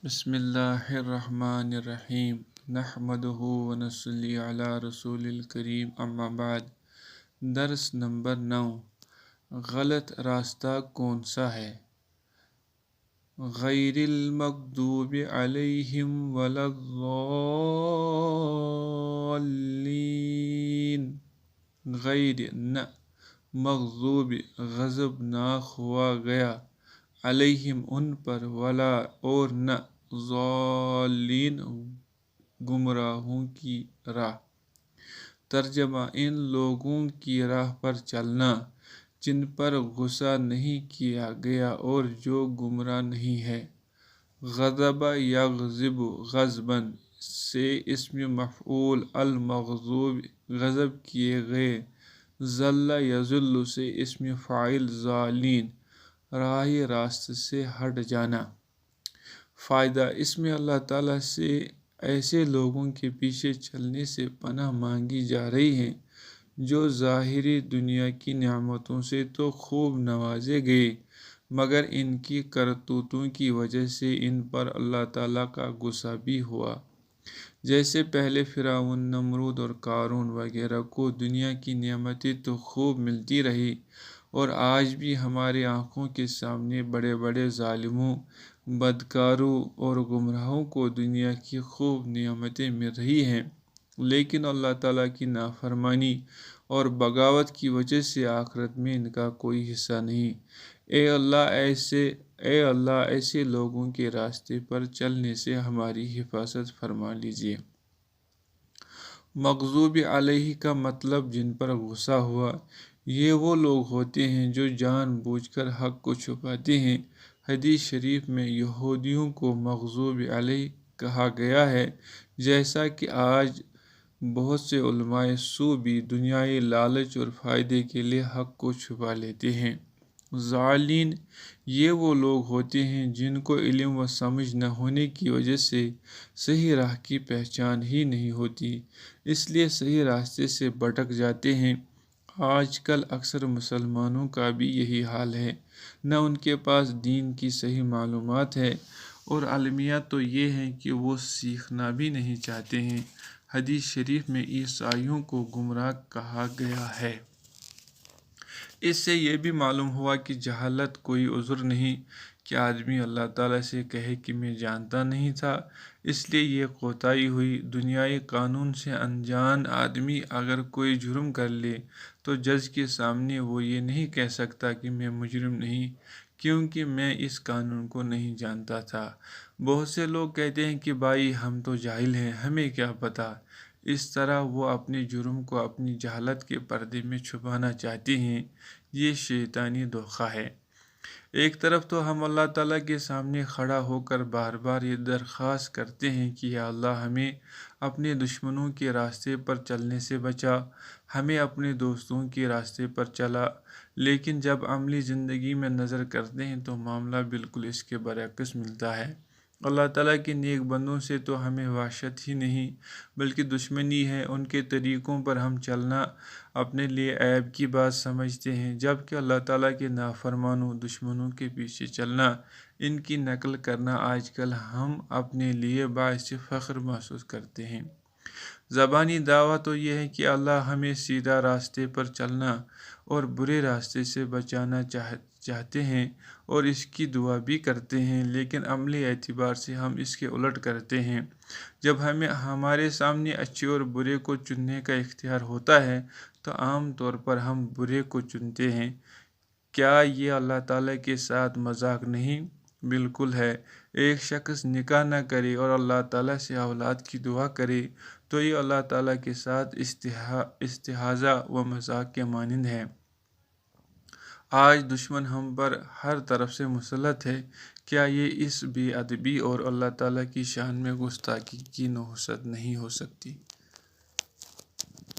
بسم اللہ الرحمن الرحیم نحمدہ ونصلی علی رسول الکریم اما بعد۔ درس نمبر 9، غلط راستہ کون سا ہے؟ غیر المغضوب علیہم ولا الضالین، غیر نہ، مغضوب غضب ناک ہوا گیا، علیہم ان پر، ولا اور نہ، ضالین گمراہوں کی راہ۔ ترجمہ: ان لوگوں کی راہ پر چلنا جن پر غصہ نہیں کیا گیا اور جو گمراہ نہیں ہے۔ غضب یغضب غضباً سے اسم مفعول، المغضوب غضب کیے گئے، ضل یضل سے اسم فاعل، ضالین راہ راست سے ہٹ جانا۔ فائدہ: اس میں اللہ تعالیٰ سے ایسے لوگوں کے پیچھے چلنے سے پناہ مانگی جا رہی ہے جو ظاہری دنیا کی نعمتوں سے تو خوب نوازے گئے مگر ان کی کرتوتوں کی وجہ سے ان پر اللہ تعالیٰ کا غصہ بھی ہوا۔ جیسے پہلے فرعون، نمرود اور قارون وغیرہ کو دنیا کی نعمتیں تو خوب ملتی رہی، اور آج بھی ہماری آنکھوں کے سامنے بڑے بڑے ظالموں، بدکاروں اور گمراہوں کو دنیا کی خوب نعمتیں مل رہی ہیں، لیکن اللہ تعالیٰ کی نافرمانی اور بغاوت کی وجہ سے آخرت میں ان کا کوئی حصہ نہیں۔ اے اللہ ایسے لوگوں کے راستے پر چلنے سے ہماری حفاظت فرما لیجیے۔ مغضوب علیہ کا مطلب جن پر غصہ ہوا، یہ وہ لوگ ہوتے ہیں جو جان بوجھ کر حق کو چھپاتے ہیں۔ حدیث شریف میں یہودیوں کو مغضوب علیہ کہا گیا ہے، جیسا کہ آج بہت سے علماء سو بھی دنیائی لالچ اور فائدے کے لیے حق کو چھپا لیتے ہیں۔ ضالین یہ وہ لوگ ہوتے ہیں جن کو علم و سمجھ نہ ہونے کی وجہ سے صحیح راہ کی پہچان ہی نہیں ہوتی، اس لیے صحیح راستے سے بھٹک جاتے ہیں۔ آج کل اکثر مسلمانوں کا بھی یہی حال ہے، نہ ان کے پاس دین کی صحیح معلومات ہے، اور المیہ تو یہ ہے کہ وہ سیکھنا بھی نہیں چاہتے ہیں۔ حدیث شریف میں عیسائیوں کو گمراہ کہا گیا ہے۔ اس سے یہ بھی معلوم ہوا کہ جہالت کوئی عذر نہیں کہ آدمی اللہ تعالیٰ سے کہے کہ میں جانتا نہیں تھا، اس لیے یہ کوتاہی ہوئی۔ دنیائی قانون سے انجان آدمی اگر کوئی جرم کر لے تو جج کے سامنے وہ یہ نہیں کہہ سکتا کہ میں مجرم نہیں، کیونکہ میں اس قانون کو نہیں جانتا تھا۔ بہت سے لوگ کہتے ہیں کہ بھائی ہم تو جاہل ہیں، ہمیں کیا پتہ۔ اس طرح وہ اپنے جرم کو اپنی جہالت کے پردے میں چھپانا چاہتے ہیں۔ یہ شیطانی دھوکہ ہے۔ ایک طرف تو ہم اللہ تعالیٰ کے سامنے کھڑا ہو کر بار بار یہ درخواست کرتے ہیں کہ یا اللہ ہمیں اپنے دشمنوں کے راستے پر چلنے سے بچا، ہمیں اپنے دوستوں کے راستے پر چلا، لیکن جب عملی زندگی میں نظر کرتے ہیں تو معاملہ بالکل اس کے برعکس ملتا ہے۔ اللہ تعالیٰ کے نیک بندوں سے تو ہمیں وحشت ہی نہیں بلکہ دشمنی ہے۔ ان کے طریقوں پر ہم چلنا اپنے لیے عیب کی بات سمجھتے ہیں، جبکہ اللہ تعالیٰ کے نافرمانوں دشمنوں کے پیچھے چلنا، ان کی نقل کرنا آج کل ہم اپنے لیے باعث فخر محسوس کرتے ہیں۔ زبانی دعویٰ تو یہ ہے کہ اللہ ہمیں سیدھا راستے پر چلنا اور برے راستے سے بچانا چاہتے ہیں اور اس کی دعا بھی کرتے ہیں، لیکن عملی اعتبار سے ہم اس کے الٹ کرتے ہیں۔ جب ہمارے سامنے اچھے اور برے کو چننے کا اختیار ہوتا ہے تو عام طور پر ہم برے کو چنتے ہیں۔ کیا یہ اللہ تعالیٰ کے ساتھ مذاق نہیں؟ بالکل ہے۔ ایک شخص نکاح نہ کرے اور اللہ تعالیٰ سے اولاد کی دعا کرے تو یہ اللہ تعالیٰ کے ساتھ استہزاء و مذاق کے مانند ہے۔ آج دشمن ہم پر ہر طرف سے مسلط ہے، کیا یہ اس بے ادبی اور اللہ تعالیٰ کی شان میں گستاخی کی نحوست نہیں ہو سکتی؟